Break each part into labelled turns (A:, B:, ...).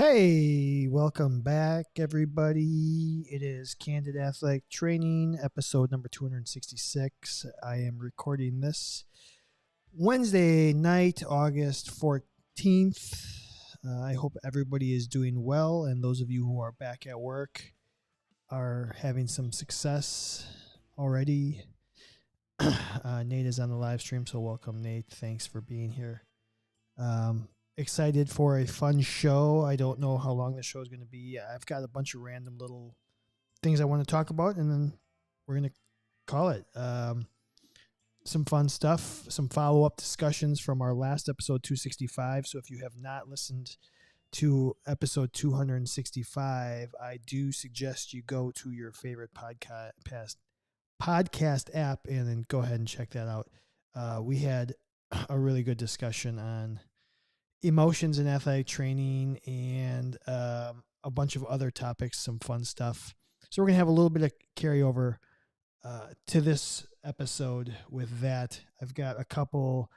A: Hey, welcome back, everybody. It is Candid Athletic Training, episode number 266. I am recording this Wednesday night, August 14th. I hope everybody is doing well, and those of you who are back at work are having some success already. Nate is on the live stream, so welcome, Nate. Thanks for being here. Excited for a fun show. I don't know how long the show is going to be. I've got a bunch of random little things I want to talk about, and then we're going to call it. Some fun stuff, some follow-up discussions from our last episode 265. So if you have not listened to episode 265, I do suggest you go to your favorite podcast app and then go ahead and check that out. We had a really good discussion on emotions in athletic training and a bunch of other topics, some fun stuff. So we're going to have a little bit of carryover to this episode with that. I've got a couple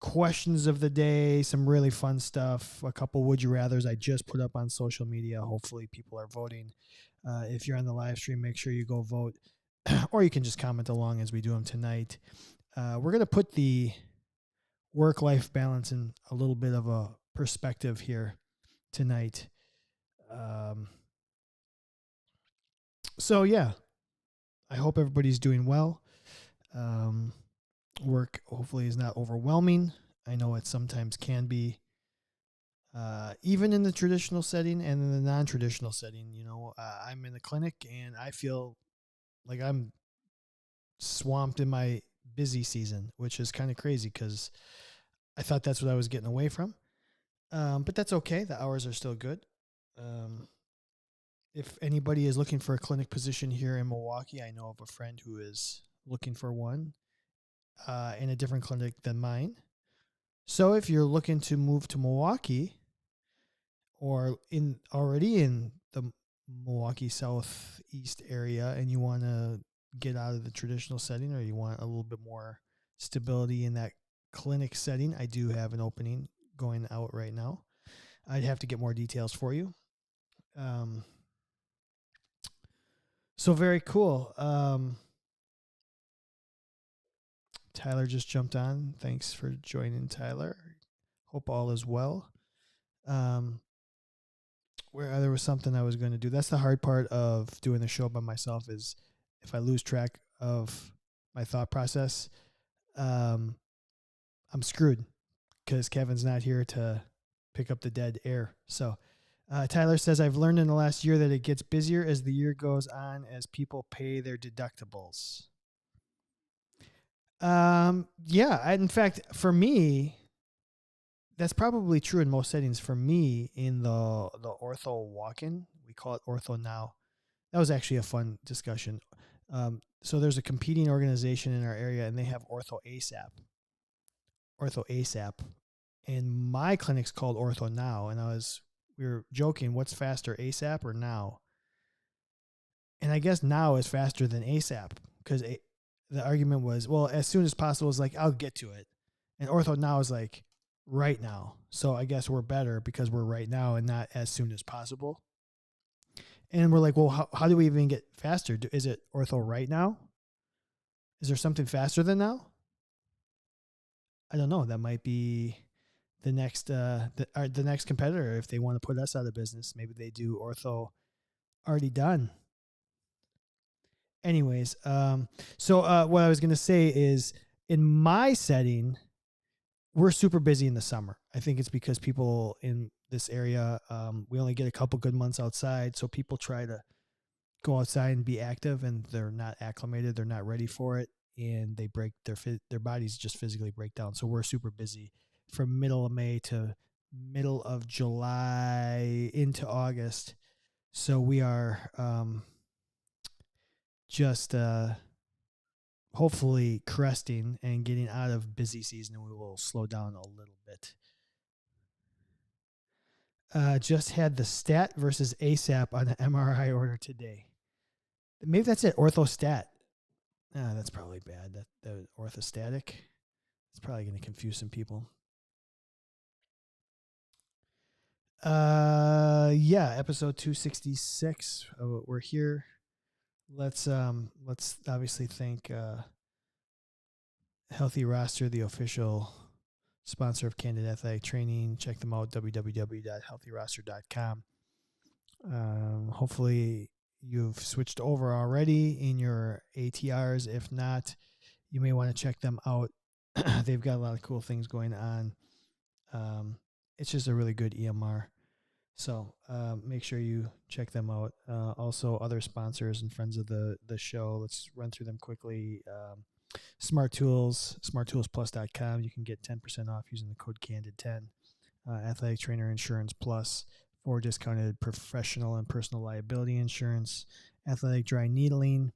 A: questions of the day, some really fun stuff, a couple would you rathers I just put up on social media. Hopefully people are voting. If you're on the live stream, make sure you go vote, or you can just comment along as we do them tonight. We're going to put the work-life balance in a little bit of a perspective here tonight. So yeah, I hope everybody's doing well. Work hopefully is not overwhelming. I know it sometimes can be, even in the traditional setting and in the non-traditional setting. You know, I'm in the clinic and I feel like I'm swamped in my busy season, which is kind of crazy because I thought that's what I was getting away from. But that's okay. The hours are still good. If anybody is looking for a clinic position here in Milwaukee, I know of a friend who is looking for one in a different clinic than mine. So if you're looking to move to Milwaukee or already in the Milwaukee Southeast area and you want to get out of the traditional setting, or you want a little bit more stability in that clinic setting, I do have an opening going out right now. I'd have to get more details for you. So very cool. Tyler just jumped on. Thanks for joining, Tyler. Hope all is well. Where there was something I was going to do. That's the hard part of doing the show by myself, is if I lose track of my thought process, I'm screwed because Kevin's not here to pick up the dead air. So Tyler says, I've learned in the last year that it gets busier as the year goes on as people pay their deductibles. Yeah. In fact, for me, that's probably true in most settings. For me, in the ortho walk-in, we call it ortho now. That was actually a fun discussion. So there's a competing organization in our area, and they have ortho ASAP, and my clinic's called ortho now. And we were joking, what's faster, ASAP or now? And I guess now is faster than ASAP, because the argument was, well, as soon as possible is like, I'll get to it. And ortho now is like right now. So I guess we're better because we're right now and not as soon as possible. And we're like, well, how do we even get faster? Is it ortho right now? Is there something faster than now? I don't know. That might be the next the next competitor. If they want to put us out of business, maybe they do ortho already done. Anyways, so what I was going to say is, in my setting, we're super busy in the summer. I think it's because people in this area, we only get a couple good months outside. So people try to go outside and be active, and they're not acclimated. They're not ready for it. And they break their bodies just physically break down. So we're super busy from middle of May to middle of July into August. So we are, just hopefully cresting and getting out of busy season, and we will slow down a little bit. Just had the stat versus ASAP on the MRI order today. Maybe that's it. Orthostat. That's probably bad. That orthostatic. It's probably going to confuse some people. Yeah, episode 266. We're here. Let's obviously thank Healthy Roster, the official sponsor of Candid Athletic Training. Check them out, www.healthyroster.com. Hopefully you've switched over already in your ATRs. If not, you may want to check them out. They've got a lot of cool things going on. It's just a really good EMR. So make sure you check them out. Also, other sponsors and friends of the show. Let's run through them quickly. Smart Tools, smarttoolsplus.com. You can get 10% off using the code CANDID10. Athletic Trainer Insurance Plus for discounted professional and personal liability insurance. Athletic Dry Needling.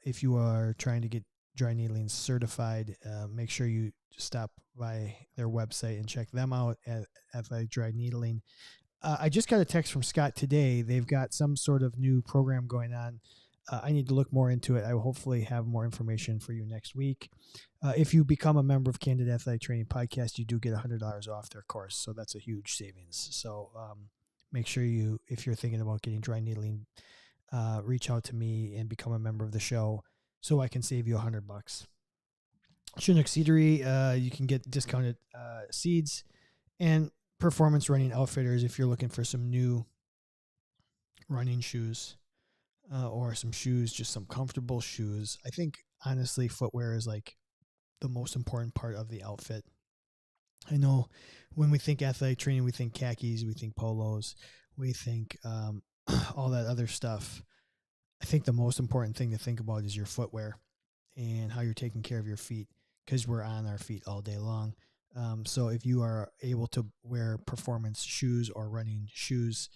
A: If you are trying to get dry needling certified, make sure you stop by their website and check them out at Athletic Dry Needling. I just got a text from Scott today. They've got some sort of new program going on. I need to look more into it. I will hopefully have more information for you next week. If you become a member of Candid Athletic Training Podcast, you do get $100 off their course. So that's a huge savings. So make sure you, if you're thinking about getting dry needling, reach out to me and become a member of the show so I can save you $100. Chinook Seedery, you can get discounted seeds and Performance Running Outfitters if you're looking for some new running shoes or some shoes, just some comfortable shoes. I think, honestly, footwear is like the most important part of the outfit. I know when we think athletic training, we think khakis, we think polos, we think all that other stuff. I think the most important thing to think about is your footwear and how you're taking care of your feet, because we're on our feet all day long. So if you are able to wear performance shoes or running shoes,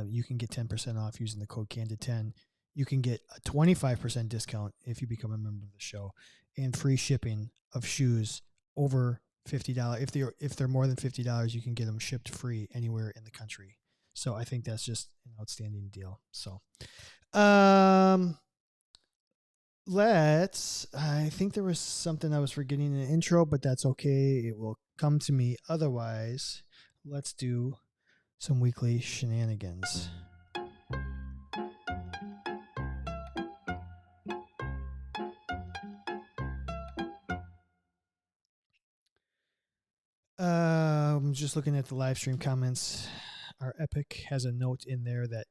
A: you can get 10% off using the code CANDID10. You can get a 25% discount if you become a member of the show, and free shipping of shoes over $50. If they're more than $50, you can get them shipped free anywhere in the country. So I think that's just an outstanding deal. So, I think there was something I was forgetting in the intro, but that's okay. It will come to me. Otherwise, let's do some weekly shenanigans. I'm just looking at the live stream comments. Our Epic has a note in there that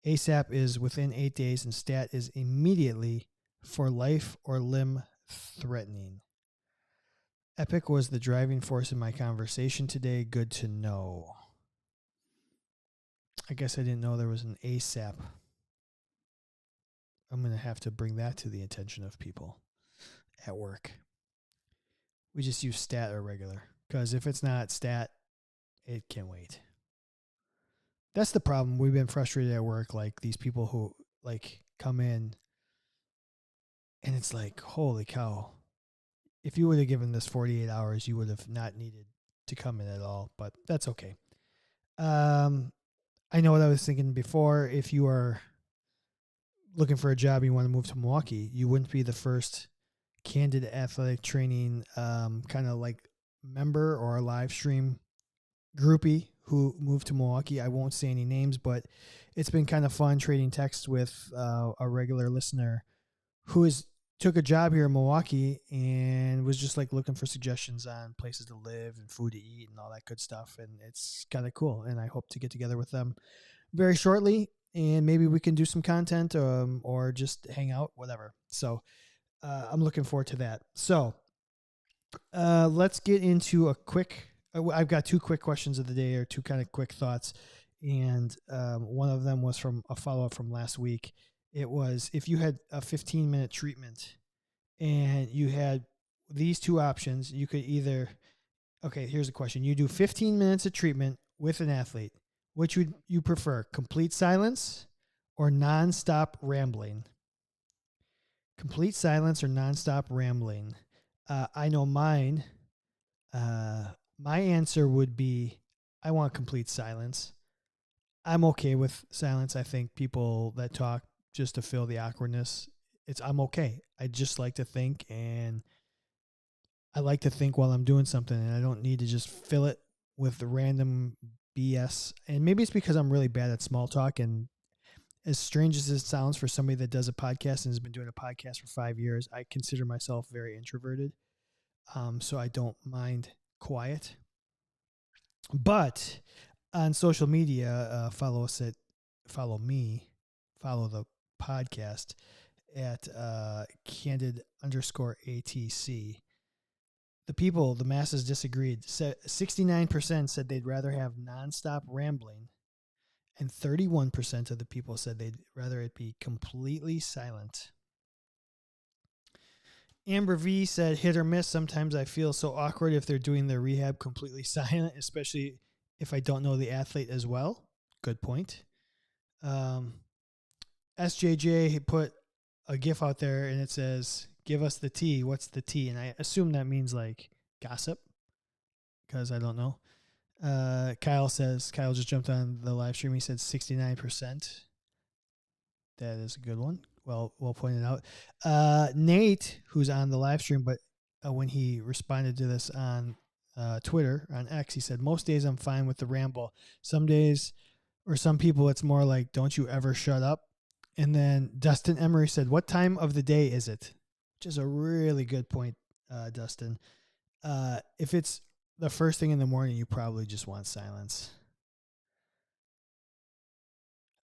A: ASAP is within 8 days and stat is immediately for life or limb threatening. Epic was the driving force in my conversation today. Good to know. I guess I didn't know there was an ASAP. I'm going to have to bring that to the attention of people at work. We just use stat or regular, because if it's not stat, it can wait. That's the problem. We've been frustrated at work. Like these people who like come in and it's like, holy cow. If you would have given this 48 hours, you would have not needed to come in at all, but that's okay. I know what I was thinking before. If you are looking for a job and you want to move to Milwaukee, you wouldn't be the first Candid Athletic Training kind of like member or a live stream groupie who moved to Milwaukee. I won't say any names, but it's been kind of fun trading texts with a regular listener who took a job here in Milwaukee and was just like looking for suggestions on places to live and food to eat and all that good stuff. And it's kind of cool. And I hope to get together with them very shortly, and maybe we can do some content or just hang out, whatever. So I'm looking forward to that. So let's get into a quick, I've got two quick questions of the day, or two kind of quick thoughts. And one of them was from a follow-up from last week. It was, if you had a 15-minute treatment and you had these two options, you could either, okay, here's a question. You do 15 minutes of treatment with an athlete. Which would you prefer, complete silence or nonstop rambling? Complete silence or nonstop rambling? I know mine. My answer would be, I want complete silence. I'm okay with silence. I think people that talk just to fill the awkwardness, I'm okay. I just like to think, and I like to think while I'm doing something, and I don't need to just fill it with the random BS. And maybe it's because I'm really bad at small talk. And as strange as it sounds for somebody that does a podcast and has been doing a podcast for 5 years, I consider myself very introverted. So I don't mind quiet. But on social media, follow the podcast at Candid_ATC. The masses disagreed. 69% said they'd rather have nonstop rambling, and 31% of the people said they'd rather it be completely silent. Amber V said, hit or miss. Sometimes I feel so awkward if they're doing their rehab completely silent, especially if I don't know the athlete as well. Good point. SJJ put a GIF out there and it says, give us the tea. What's the tea? And I assume that means like gossip because I don't know. Kyle just jumped on the live stream. He said 69%. That is a good one. Well pointed out. Nate, who's on the live stream, but when he responded to this on Twitter, on X, he said, most days I'm fine with the ramble. Some days or some people, it's more like, don't you ever shut up. And then Dustin Emery said, what time of the day is it? Which is a really good point, Dustin. If it's the first thing in the morning, you probably just want silence.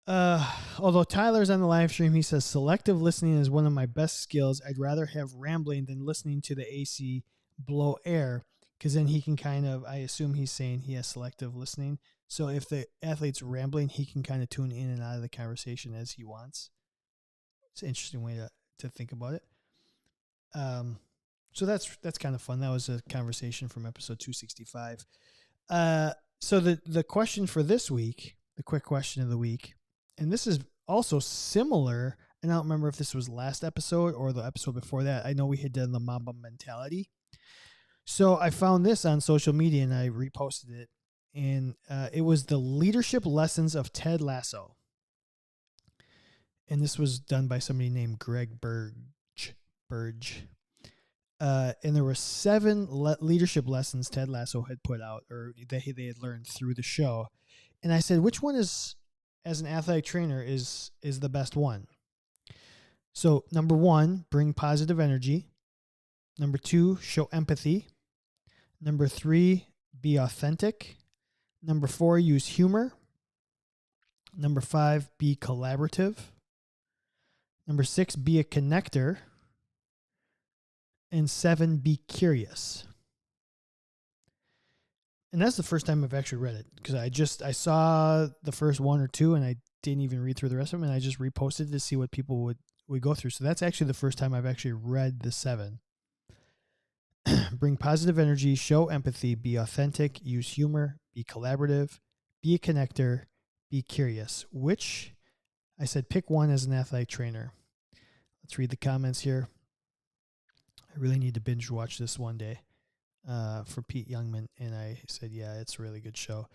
A: Although Tyler's on the live stream, he says selective listening is one of my best skills. I'd rather have rambling than listening to the AC blow air, because then he can kind of, I assume he's saying he has selective listening. So if the athlete's rambling, he can kind of tune in and out of the conversation as he wants. It's an interesting way to think about it. So that's kind of fun. That was a conversation from episode 265. So the question for this week, the quick question of the week, and this is also similar, and I don't remember if this was last episode or the episode before that. I know we had done the Mamba mentality. So I found this on social media and I reposted it, and it was the leadership lessons of Ted Lasso. And this was done by somebody named Greg Burge. And there were 7 leadership lessons Ted Lasso had put out, or they had learned through the show. And I said, which one is, as an athletic trainer, is the best one? So 1, bring positive energy. 2, show empathy. 3, be authentic. 4, use humor. 5, be collaborative. 6, be a connector. And 7, be curious. And that's the first time I've actually read it, because I saw the first 1 or 2 and I didn't even read through the rest of them, and I just reposted to see what people would go through. So that's actually the first time I've actually read the 7. Bring positive energy, show empathy, be authentic, use humor, be collaborative, be a connector, be curious. Which I said pick one as an athletic trainer. Let's read the comments here. I really need to binge watch this one day. For Pete Youngman, and I said, yeah, it's a really good show.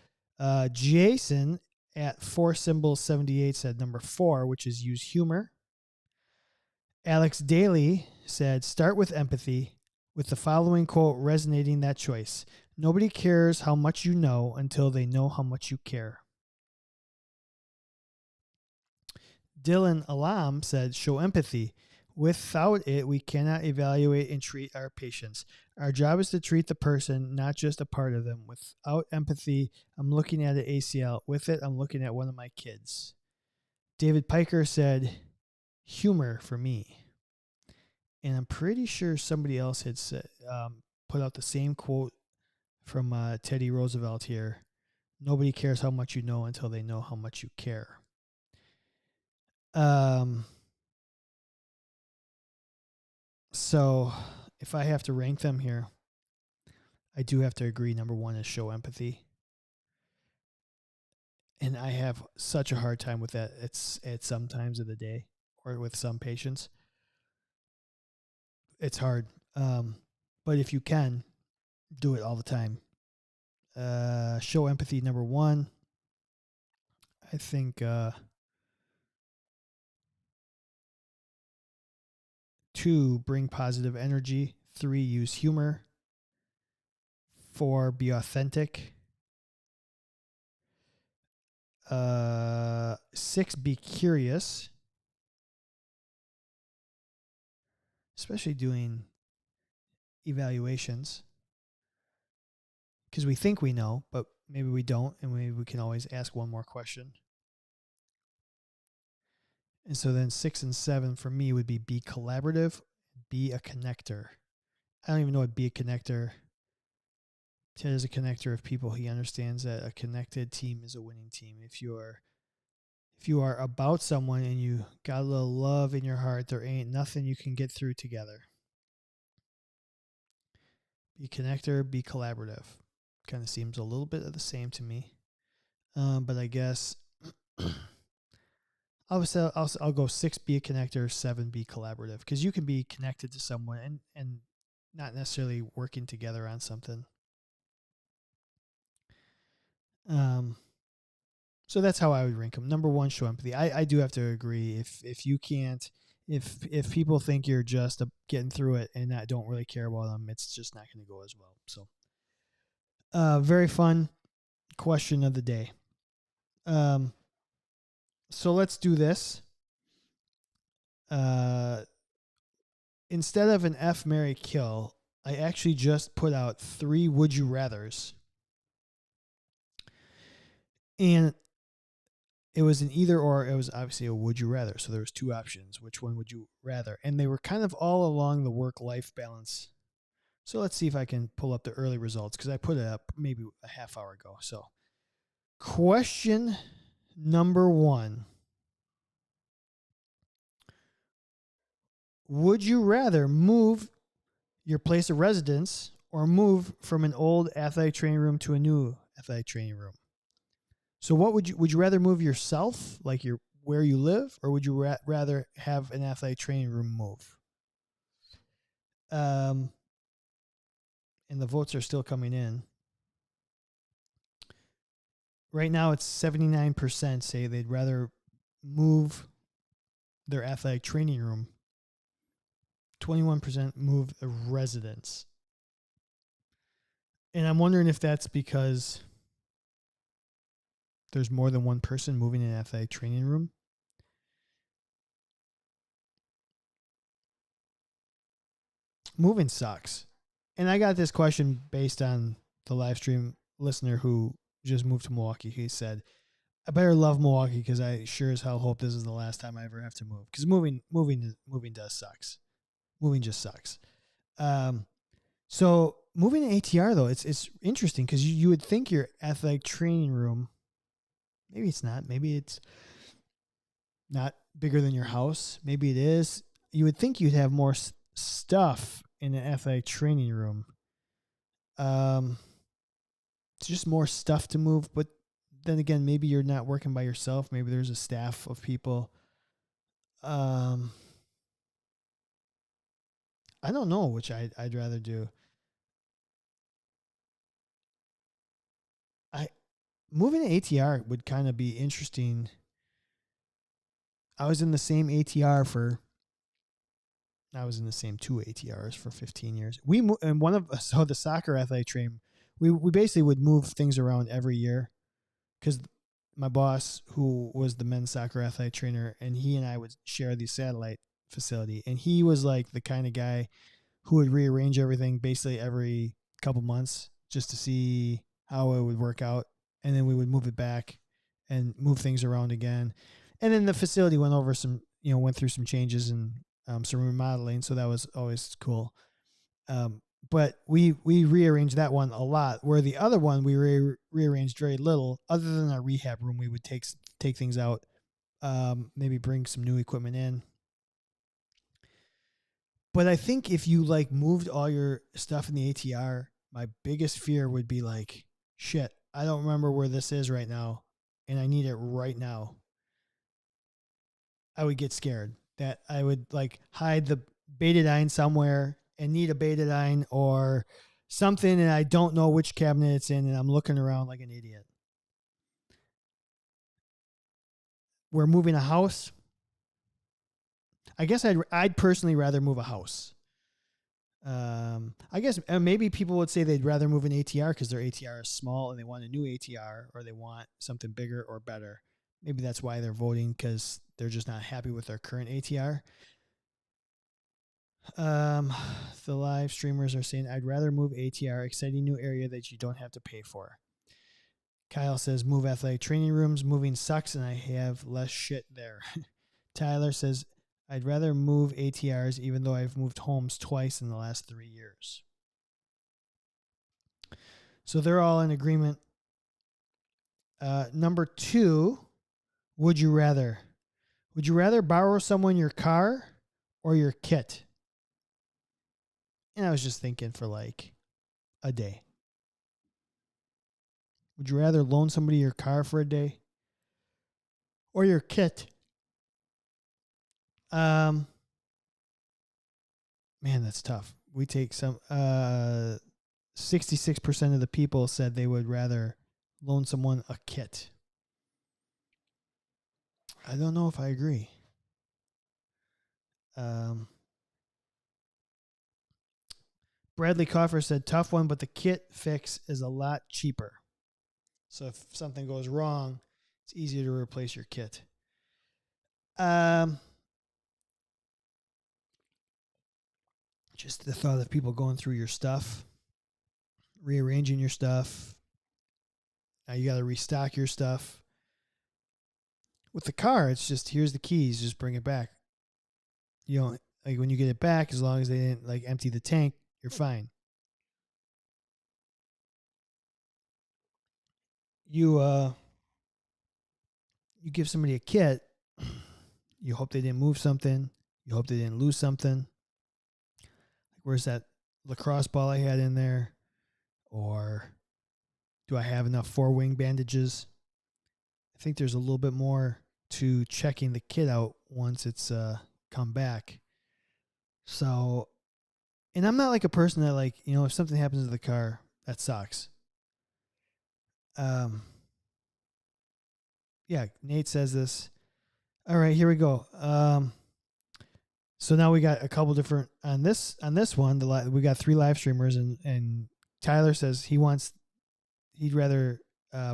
A: Jason at 4symbol78 said 4, which is use humor. Alex Daly said, start with empathy, with the following quote resonating that choice. Nobody cares how much you know until they know how much you care. Dylan Alam said, show empathy. Without it, we cannot evaluate and treat our patients. Our job is to treat the person, not just a part of them. Without empathy, I'm looking at an ACL. With it, I'm looking at one of my kids. David Piker said, humor for me. And I'm pretty sure somebody else had said, put out the same quote from Teddy Roosevelt here. Nobody cares how much you know until they know how much you care. So if I have to rank them here, I do have to agree. 1 is show empathy. And I have such a hard time with that at some times of the day or with some patients. It's hard. But if you can, do it all the time. Show empathy, 1. I think 2, bring positive energy. 3, use humor. 4, be authentic. 6, be curious, especially doing evaluations, because we think we know, but maybe we don't, and maybe we can always ask one more question. And so then 6 and 7 for me would be collaborative, be a connector. I don't even know what be a connector. Ted is a connector of people. He understands that a connected team is a winning team. If you are about someone and you got a little love in your heart, there ain't nothing you can get through together. Be connector, be collaborative. Kind of seems a little bit of the same to me. But I guess I'll go 6, be a connector, 7, be collaborative, because you can be connected to someone and not necessarily working together on something. So that's how I would rank them. Number 1, show empathy. I do have to agree. If you can't, if people think you're just getting through it and not don't really care about them, it's just not going to go as well. So, very fun question of the day. So let's do this. Instead of an F, marry, kill, I actually just put out 3 would you rathers. And it was an either or. It was obviously a would you rather. So there was 2 options. Which one would you rather? And they were kind of all along the work-life balance. So let's see if I can pull up the early results, because I put it up maybe a half hour ago. So question number 1. Would you rather move your place of residence or move from an old athletic training room to a new athletic training room? So what would you rather move yourself, like where you live, or would you rather have an athletic training room move? And the votes are still coming in. Right now it's 79% say they'd rather move their athletic training room. 21% move the residence. And I'm wondering if that's because there's more than one person moving an athletic training room. Moving sucks. And I got this question based on the live stream listener who just moved to Milwaukee. He said, I better love Milwaukee because I sure as hell hope this is the last time I ever have to move. Because moving does sucks. Moving just sucks. So moving to ATR though, it's interesting because you would think your athletic training room, maybe it's not. Maybe it's not bigger than your house. Maybe it is. You would think you'd have more stuff in an athletic training room. It's just more stuff to move, but then again, maybe you're not working by yourself. Maybe there's a staff of people. I don't know which I'd rather do. Moving to ATR would kind of be interesting. I was in the same 2 ATRs for 15 years. And one of us, so the soccer athletic train, we basically would move things around every year because my boss, who was the men's soccer athletic trainer, and he and I would share the satellite facility. And he was like the kind of guy who would rearrange everything basically every couple months just to see how it would work out. And then we would move it back and move things around again. And then the facility went through some changes and some remodeling. So that was always cool. But we rearranged that one a lot, where the other one we rearranged very little. Other than our rehab room, we would take things out, maybe bring some new equipment in. But I think if you like moved all your stuff in the ATR, my biggest fear would be like, shit, I don't remember where this is right now, and I need it right now. I would get scared that I would like hide the betadine somewhere and need a betadine or something, and I don't know which cabinet it's in, and I'm looking around like an idiot. We're moving a house. I guess I'd personally rather move a house. I guess maybe people would say they'd rather move an ATR because their ATR is small and they want a new ATR, or they want something bigger or better. Maybe that's why they're voting, because they're just not happy with their current ATR. The live streamers are saying, I'd rather move ATR, exciting new area that you don't have to pay for. Kyle says, move athletic training rooms. Moving sucks and I have less shit there. Tyler says, I'd rather move ATRs even though I've moved homes twice in the last 3 years. So they're all in agreement. Number 2, would you rather? Would you rather borrow someone your car or your kit? And I was just thinking for like a day. Would you rather loan somebody your car for a day or your kit? Man, that's tough. We take some 66% of the people said they would rather loan someone a kit. I don't know if I agree. Bradley Coffer said, tough one, but the kit fix is a lot cheaper. So if something goes wrong, it's easier to replace your kit. Just the thought of people going through your stuff, rearranging your stuff. Now you got to restock your stuff. With the car, it's just, here's the keys, just bring it back. You know, like when you get it back, as long as they didn't like empty the tank, you're fine. You give somebody a kit, you hope they didn't move something, you hope they didn't lose something. Like, where's that lacrosse ball I had in there? Or do I have enough 4-wing bandages? I think there's a little bit more to checking the kit out once it's come back. So, and I'm not like a person that, like, you know, if something happens to the car, that sucks. Yeah, Nate says this. All right, here we go. So now we got a couple different on this one. We got 3 live streamers, and Tyler says he'd rather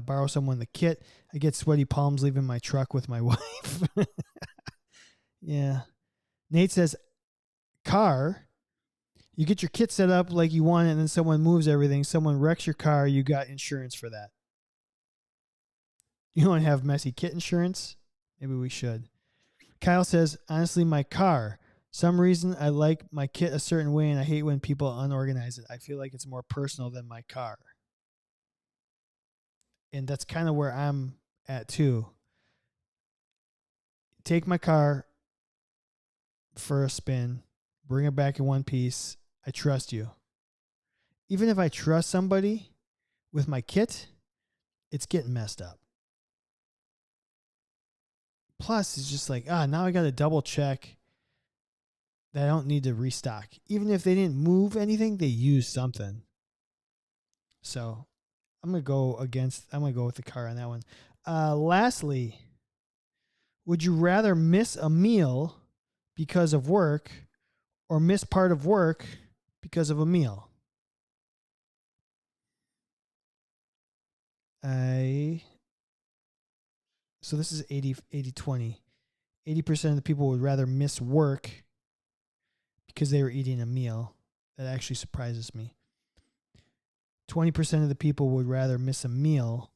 A: borrow someone the kit. I get sweaty palms leaving my truck with my wife. Yeah. Nate says car. You get your kit set up like you want it, and then someone moves everything. Someone wrecks your car. You got insurance for that. You don't have messy kit insurance? Maybe we should. Kyle says, honestly, my car. Some reason I like my kit a certain way, and I hate when people unorganize it. I feel like it's more personal than my car. And that's kind of where I'm at too. Take my car for a spin, bring it back in one piece. I trust you. Even if I trust somebody with my kit, it's getting messed up. Plus, it's just like, now I got to double check that I don't need to restock. Even if they didn't move anything, they used something. So I'm going to go with the car on that one. Lastly, would you rather miss a meal because of work or miss part of work because of a meal? So this is 80-20. 80% of the people would rather miss work because they were eating a meal. That actually surprises me. 20% of the people would rather miss a meal.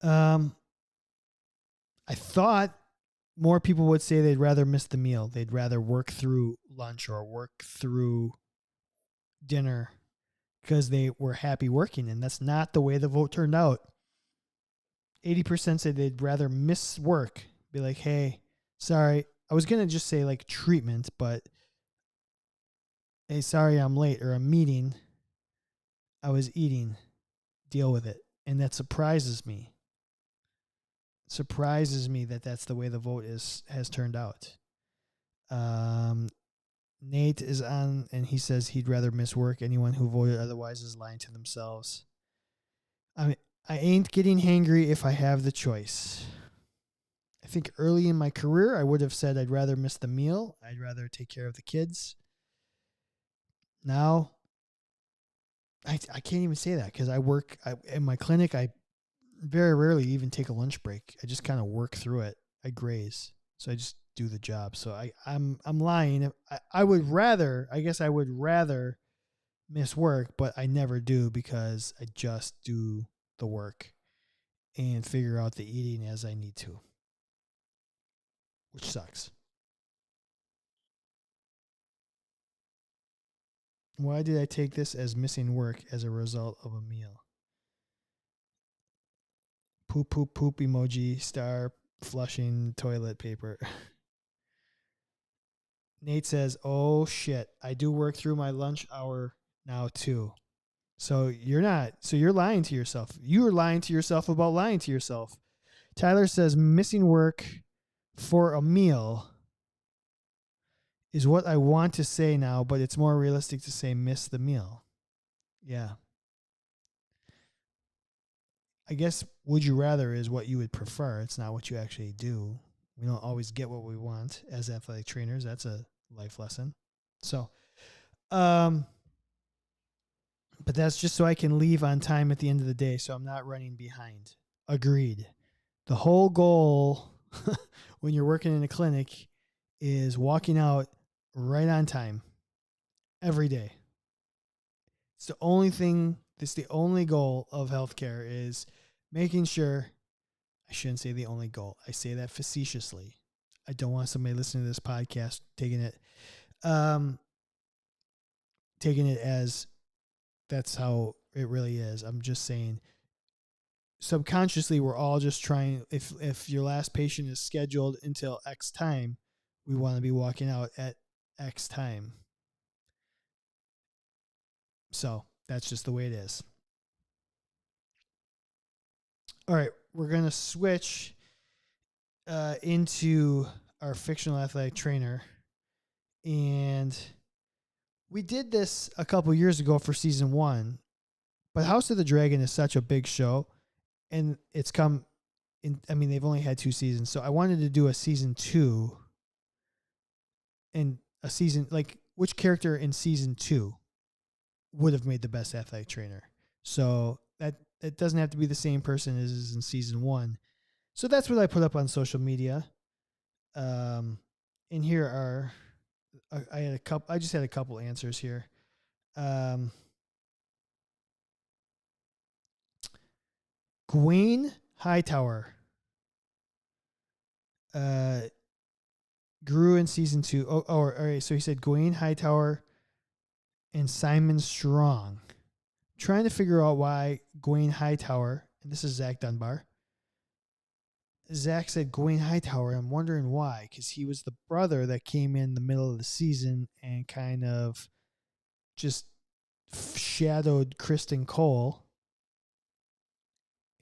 A: I thought more people would say they'd rather miss the meal. They'd rather work through lunch or work through dinner because they were happy working, and that's not the way the vote turned out. 80% said they'd rather miss work. Be like, hey, sorry. I was going to just say like treatment, but hey, sorry I'm late, or a meeting. I was eating. Deal with it. And that surprises me. Surprises me that that's the way the vote has turned out. Nate is on, and he says he'd rather miss work. Anyone who voted otherwise is lying to themselves. I ain't getting hangry if I have the choice. I think early in my career, I would have said I'd rather miss the meal. I'd rather take care of the kids. Now, I can't even say that because in my clinic. I very rarely even take a lunch break. I just kind of work through it. I graze, so I just do the job. So I'm lying. I would rather. I guess I would rather miss work, but I never do because I just do the work and figure out the eating as I need to, which sucks. Why did I take this as missing work as a result of a meal? Poop, poop, poop emoji, star, flushing toilet paper. Nate says, "Oh shit, I do work through my lunch hour now too." So you're not. So you're lying to yourself. You are lying to yourself about lying to yourself. Tyler says, "Missing work for a meal is what I want to say now, but it's more realistic to say miss the meal." Yeah. I guess would you rather is what you would prefer. It's not what you actually do. We don't always get what we want as athletic trainers. That's a life lesson. So, um, but that's just so I can leave on time at the end of the day, so I'm not running behind. Agreed. The whole goal when you're working in a clinic is walking out right on time every day. It's the only thing, it's the only goal of healthcare is making sure. I shouldn't say the only goal. I say that facetiously. I don't want somebody listening to this podcast um, taking it as that's how it really is. I'm just saying subconsciously we're all just trying if your last patient is scheduled until X time, we want to be walking out at X time. So that's just the way it is. All right, we're gonna switch into our fictional athletic trainer, and we did this a couple years ago for season 1. But House of the Dragon is such a big show, and it's come in. I mean, they've only had 2 seasons, so I wanted to do a season 2 and a season like which character in season 2 would have made the best athletic trainer. So that it doesn't have to be the same person as is in season 1. So that's what I put up on social media. And here are I had a couple. I just had a couple answers here. Um, Gawain Hightower uh, grew in season 2. All right. So he said Gawain Hightower and Simon Strong. Trying to figure out why Gawain Hightower, and this is Zach Dunbar. Zach said Gawain Hightower. I'm wondering why, because he was the brother that came in the middle of the season and kind of just shadowed Kristen Cole,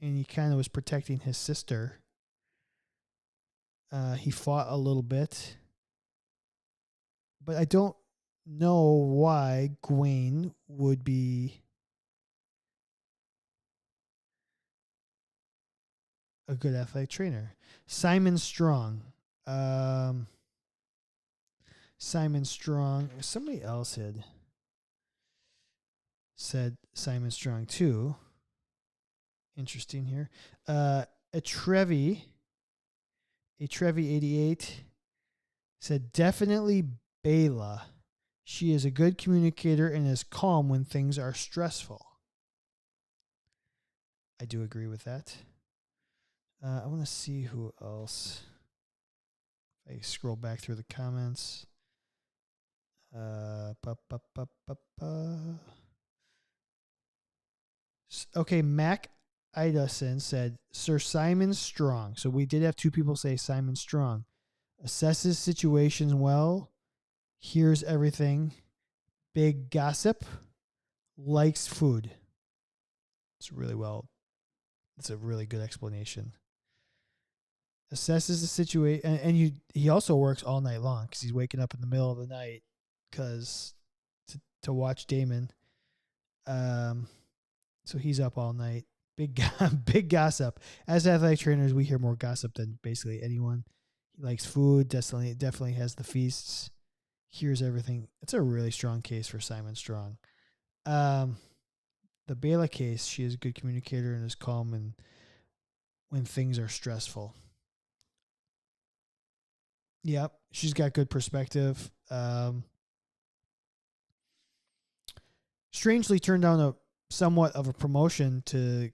A: and he kind of was protecting his sister. He fought a little bit, but I don't know why Gawain would be a good athletic trainer. Simon Strong. Um, Simon Strong. Somebody else had said Simon Strong too. Interesting here. A Trevi 88 said definitely Bayla. She is a good communicator and is calm when things are stressful. I do agree with that. I want to see who else. If I scroll back through the comments. Okay, Mac Idason said Sir Simon Strong. So we did have 2 people say Simon Strong. Assesses situations well, hears everything, big gossip, likes food. It's really well. It's a really good explanation. Assesses the situation, and he also works all night long because he's waking up in the middle of the night because to watch Damon. So he's up all night. big gossip. As athletic trainers, we hear more gossip than basically anyone. He likes food. Definitely has the feasts. Hears everything. It's a really strong case for Simon Strong. Um, the Bela case, she is a good communicator and is calm and when things are stressful. Yep, she's got good perspective. Strangely turned down a somewhat of a promotion to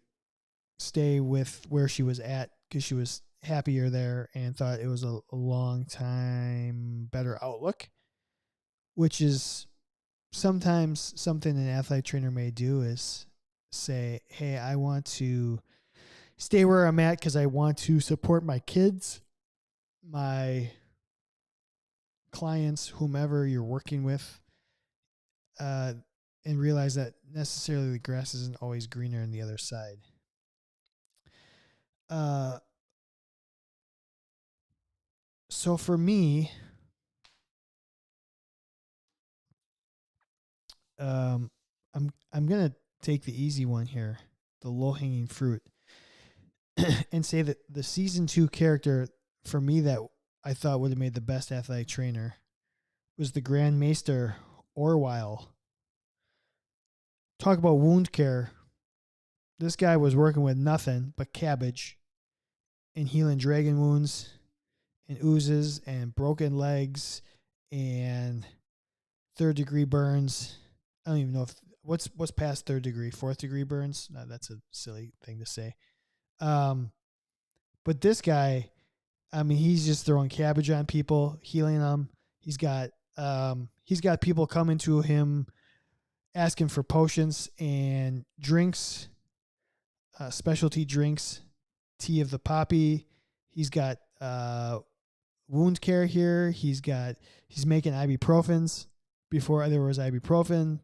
A: stay with where she was at because she was happier there and thought it was a long time better outlook, which is sometimes something an athletic trainer may do is say, hey, I want to stay where I'm at because I want to support my kids, my clients, whomever you're working with, uh, and realize that necessarily the grass isn't always greener on the other side. Uh, so for me, I'm gonna take the easy one here, the low hanging fruit, and say that the season 2 character for me that I thought would have made the best athletic trainer was the Grand Maester Orwile. Talk about wound care. This guy was working with nothing but cabbage and healing dragon wounds and oozes and broken legs and third degree burns. I don't even know if what's past third degree, fourth degree burns. No, that's a silly thing to say. But this guy, I mean, he's just throwing cabbage on people, healing them. He's got people coming to him asking for potions and drinks, specialty drinks, tea of the poppy. He's got wound care here. He's making ibuprofens before there was ibuprofen.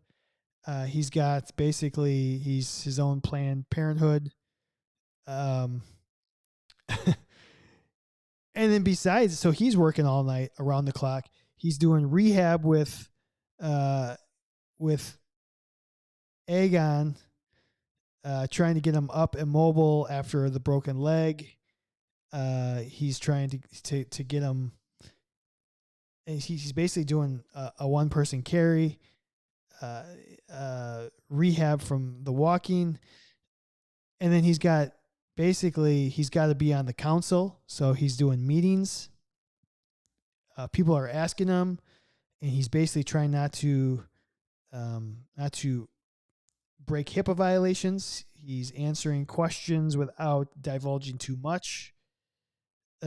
A: He's got basically he's his own Planned Parenthood. Um, and then besides, so he's working all night around the clock. He's doing rehab with Aegon, trying to get him up and mobile after the broken leg. He's trying to get him. He's basically doing a one person carry, rehab from the walking, and then he's got to be on the council, so he's doing meetings. People are asking him, and he's basically trying not to break HIPAA violations. He's answering questions without divulging too much.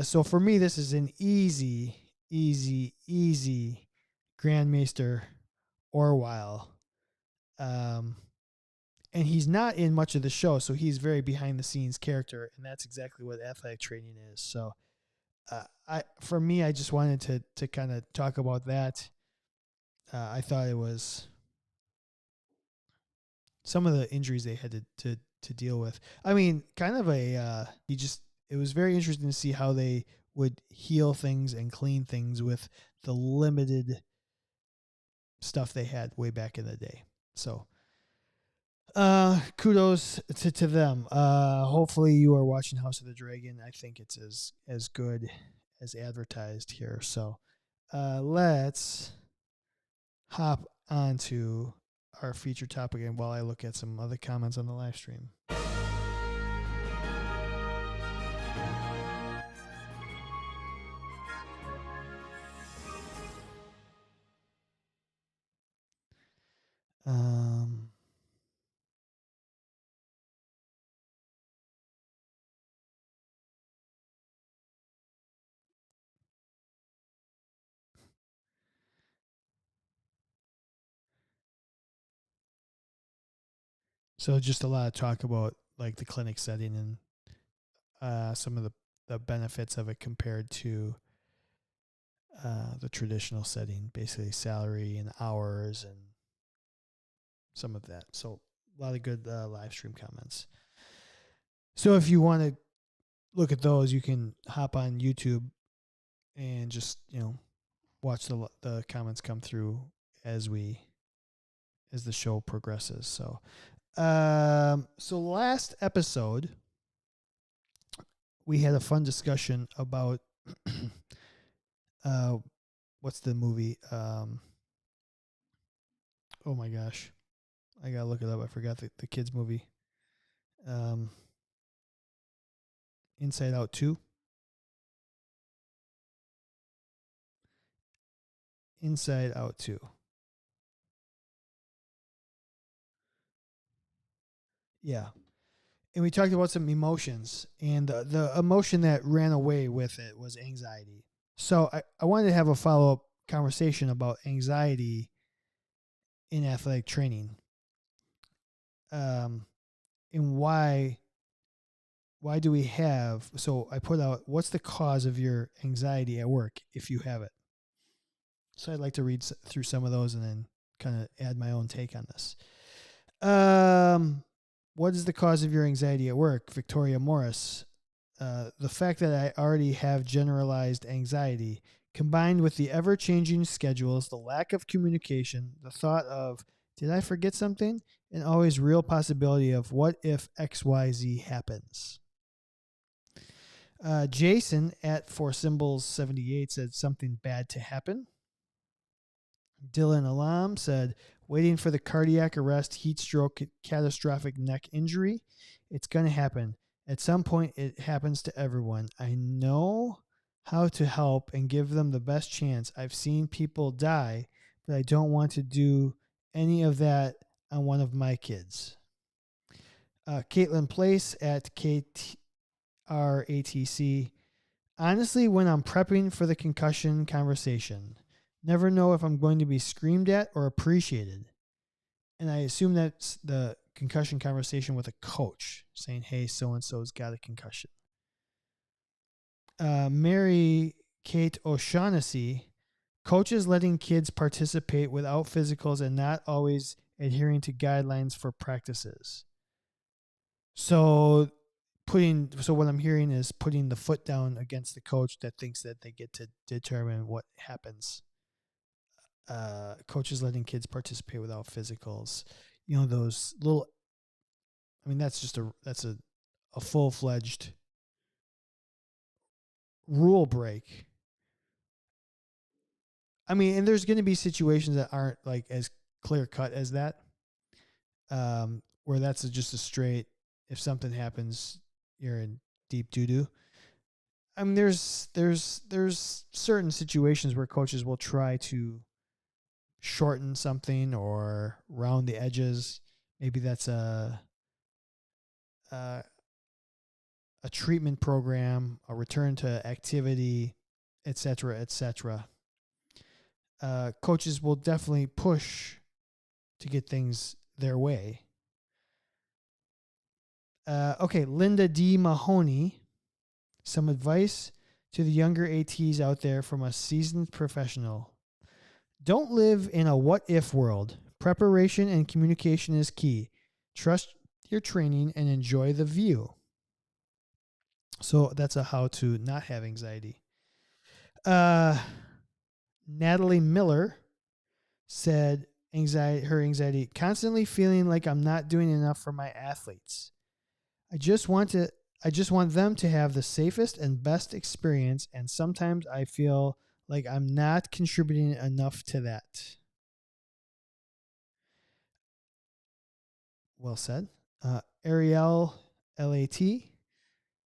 A: So for me, this is an easy Grandmaster Orwile. And he's not in much of the show, so he's very behind the scenes character, and that's exactly what athletic training is. So, for me, I just wanted to kind of talk about that. I thought it was some of the injuries they had to deal with. I mean, kind of it was very interesting to see how they would heal things and clean things with the limited stuff they had way back in the day. So, kudos to them. Hopefully you are watching House of the Dragon. I think it's as good as advertised here. So, let's hop onto our feature topic and while I look at some other comments on the live stream. So just a lot of talk about like the clinic setting and some of the benefits of it compared to the traditional setting, basically salary and hours and some of that. So a lot of good live stream comments. So if you want to look at those, you can hop on YouTube and just watch the comments come through as the show progresses. So So last episode, we had a fun discussion about uh, what's the movie? Oh my gosh, I gotta look it up. I forgot the kids movie. Um, Inside Out 2. Inside Out 2. Yeah. And we talked about some emotions, and the emotion that ran away with it was anxiety. So I wanted to have a follow up conversation about anxiety in athletic training, um, and why do we have? So I put out, what's the cause of your anxiety at work if you have it? So I'd like to read through some of those and then kind of add my own take on this. Um, what is the cause of your anxiety at work? Victoria Morris. The fact that I already have generalized anxiety, combined with the ever changing schedules, the lack of communication, the thought of, did I forget something? And always real possibility of what if XYZ happens. Jason at 4symbols78 said something bad to happen. Dylan Alam said, waiting for the cardiac arrest, heat stroke, catastrophic neck injury. It's going to happen. At some point, it happens to everyone. I know how to help and give them the best chance. I've seen people die, but I don't want to do any of that on one of my kids. Caitlin Place at KTRATC. Honestly, when I'm prepping for the concussion conversation, never know if I'm going to be screamed at or appreciated. And I assume that's the concussion conversation with a coach saying, hey, so and so's got a concussion. Mary Kate O'Shaughnessy, coaches letting kids participate without physicals and not always adhering to guidelines for practices. So what I'm hearing is putting the foot down against the coach that thinks that they get to determine what happens. Coaches letting kids participate without physicals. You know, those little, I mean, that's a full-fledged rule break. I mean, and there's going to be situations that aren't like as clear cut as that, where that's just a straight, if something happens, you're in deep doo doo. I mean, there's certain situations where coaches will try to shorten something or round the edges. Maybe that's a, a treatment program, a return to activity, etc., etc. Coaches will definitely push to get things their way. Okay, Linda D. Mahoney. Some advice to the younger ATs out there from a seasoned professional. Don't live in a what if world. Preparation and communication is key. Trust your training and enjoy the view. So that's a how to not have anxiety. Natalie Miller said her anxiety, constantly feeling like I'm not doing enough for my athletes. I just want them to have the safest and best experience, and sometimes I feel like I'm not contributing enough to that. Well said. Ariel LAT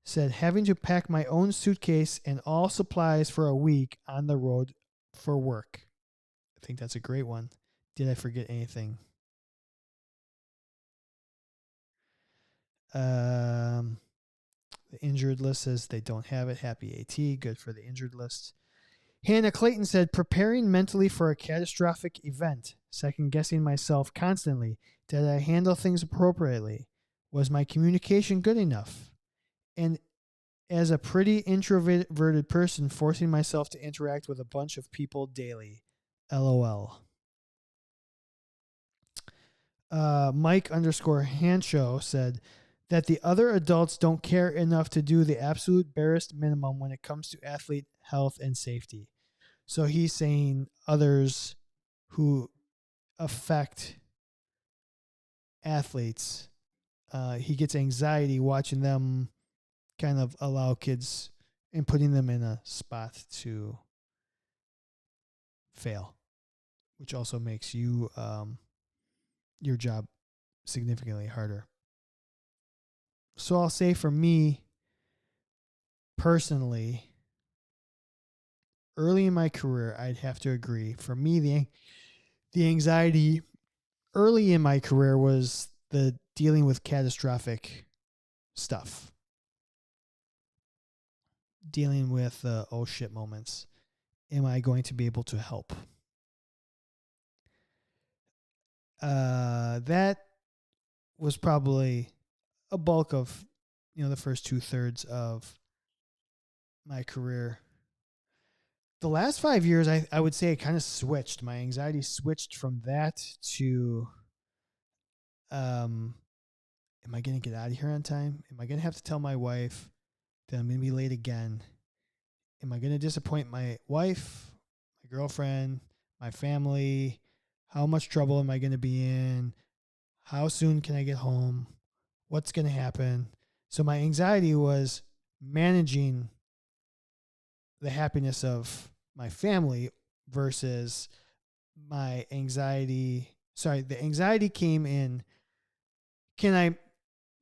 A: said, having to pack my own suitcase and all supplies for a week on the road for work. I think that's a great one. Did I forget anything? The injured list says they don't have it. Happy AT. Good for the injured list. Hannah Clayton said, preparing mentally for a catastrophic event, second guessing myself constantly. Did I handle things appropriately? Was my communication good enough? And as a pretty introverted person, forcing myself to interact with a bunch of people daily. LOL. Mike _Hancho said that the other adults don't care enough to do the absolute barest minimum when it comes to athlete health and safety. So he's saying others who affect athletes. He gets anxiety watching them kind of allow kids and putting them in a spot to fail, which also makes your job significantly harder. So I'll say for me personally, early in my career, I'd have to agree. For me, the anxiety early in my career was the dealing with catastrophic stuff, dealing with oh shit moments. Am I going to be able to help? That was probably a bulk of the first 2/3 of my career. The last 5 years, I would say it kind of switched. My anxiety switched from that to um, am I going to get out of here on time? Am I going to have to tell my wife that I'm going to be late again? Am I going to disappoint my wife, my girlfriend, my family? How much trouble am I going to be in? How soon can I get home? What's going to happen? So my anxiety was managing the happiness of my family versus my anxiety. Sorry, the anxiety came in, can I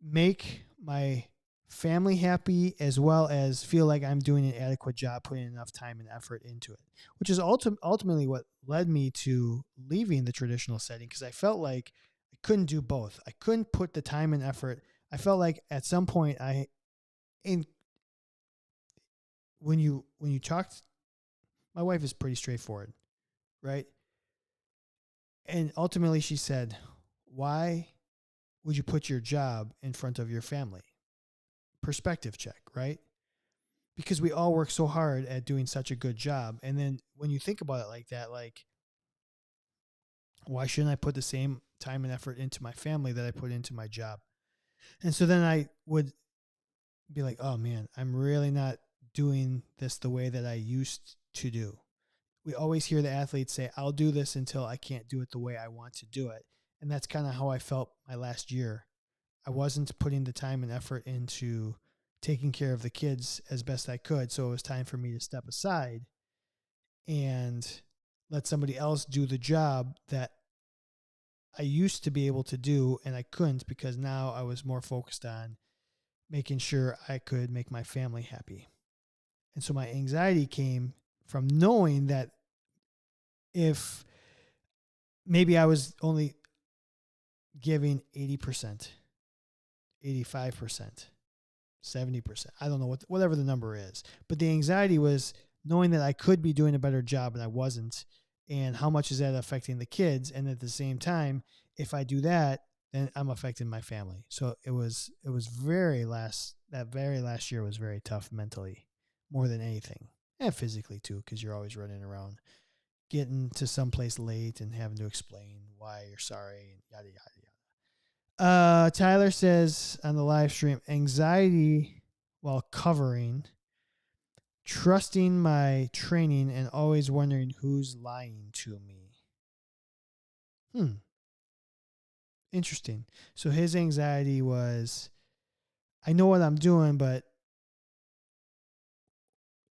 A: make my family happy as well as feel like I'm doing an adequate job, putting enough time and effort into it, which is ultimately what led me to leaving the traditional setting, because I felt like I couldn't do both. I couldn't put the time and effort. I felt like at some point in when you talked, my wife is pretty straightforward, right? And ultimately she said, why would you put your job in front of your family? Perspective check, right? Because we all work so hard at doing such a good job. And then when you think about it like that, like, why shouldn't I put the same time and effort into my family that I put into my job? And so then I would be like, oh man, I'm really not doing this the way that I used to do. We always hear the athletes say, I'll do this until I can't do it the way I want to do it. And that's kind of how I felt my last year. I wasn't putting the time and effort into taking care of the kids as best I could. So it was time for me to step aside and let somebody else do the job that I used to be able to do and I couldn't, because now I was more focused on making sure I could make my family happy. And so my anxiety came from knowing that if maybe I was only giving 80%, 85%, 70%. I don't know whatever the number is. But the anxiety was knowing that I could be doing a better job and I wasn't. And how much is that affecting the kids? And at the same time, if I do that, then I'm affecting my family. So it was that very last year was very tough mentally, more than anything. And physically too, because you're always running around, getting to someplace late and having to explain why you're sorry and yada yada yada. Tyler says on the live stream, anxiety while covering, trusting my training, and always wondering who's lying to me. Interesting. So his anxiety was, I know what I'm doing, but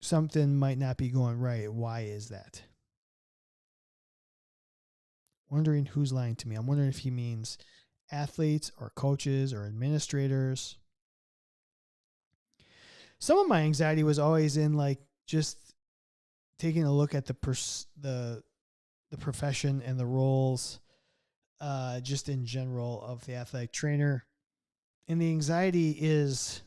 A: something might not be going right. Why is that? Wondering who's lying to me. I'm wondering if he means athletes or coaches or administrators. Some of my anxiety was always in like just taking a look at the profession and the roles, just in general, of the athletic trainer. And the anxiety is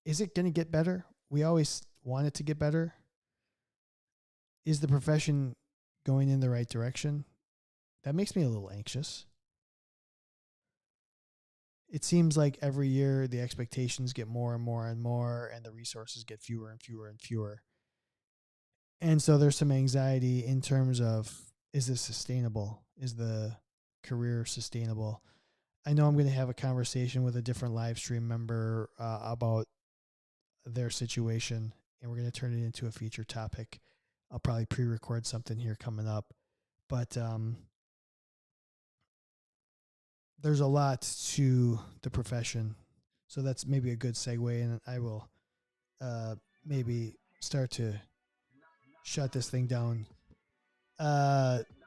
A: it going to get better? We always want it to get better. Is the profession going in the right direction? That makes me a little anxious. It seems like every year the expectations get more and more and more, and the resources get fewer and fewer and fewer. And so there's some anxiety in terms of, is this sustainable? Is the career sustainable? I know I'm going to have a conversation with a different live stream member about their situation, and we're going to turn it into a feature topic. I'll probably pre-record something here coming up, but there's a lot to the profession. So that's maybe a good segue, and I will maybe start to shut this thing down.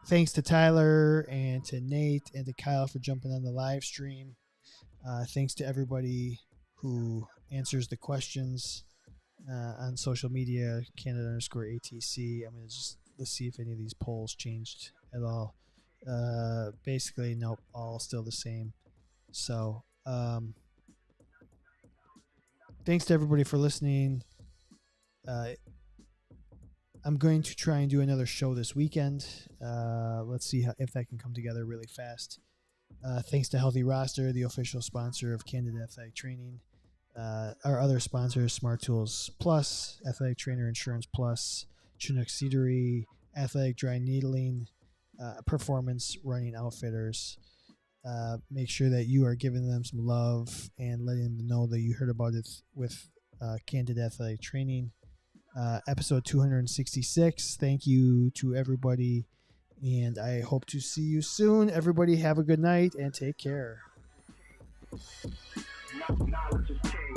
A: Thanks to Tyler and to Nate and to Kyle for jumping on the live stream. Thanks to everybody who answers the questions on social media, Canada_ATC. I'm going to just, let's see if any of these polls changed at all. Basically, nope, all still the same. So, thanks to everybody for listening. I'm going to try and do another show this weekend. Let's see if that can come together really fast. Thanks to Healthy Roster, the official sponsor of Candid Athletic Training. Our other sponsors, Smart Tools Plus, Athletic Trainer Insurance Plus, Chinook Seedery, Athletic Dry Needling, Performance Running Outfitters. Make sure that you are giving them some love and letting them know that you heard about it with Candid Athletic Training. Episode 266. Thank you to everybody, and I hope to see you soon. Everybody have a good night and take care. Knowledge is king.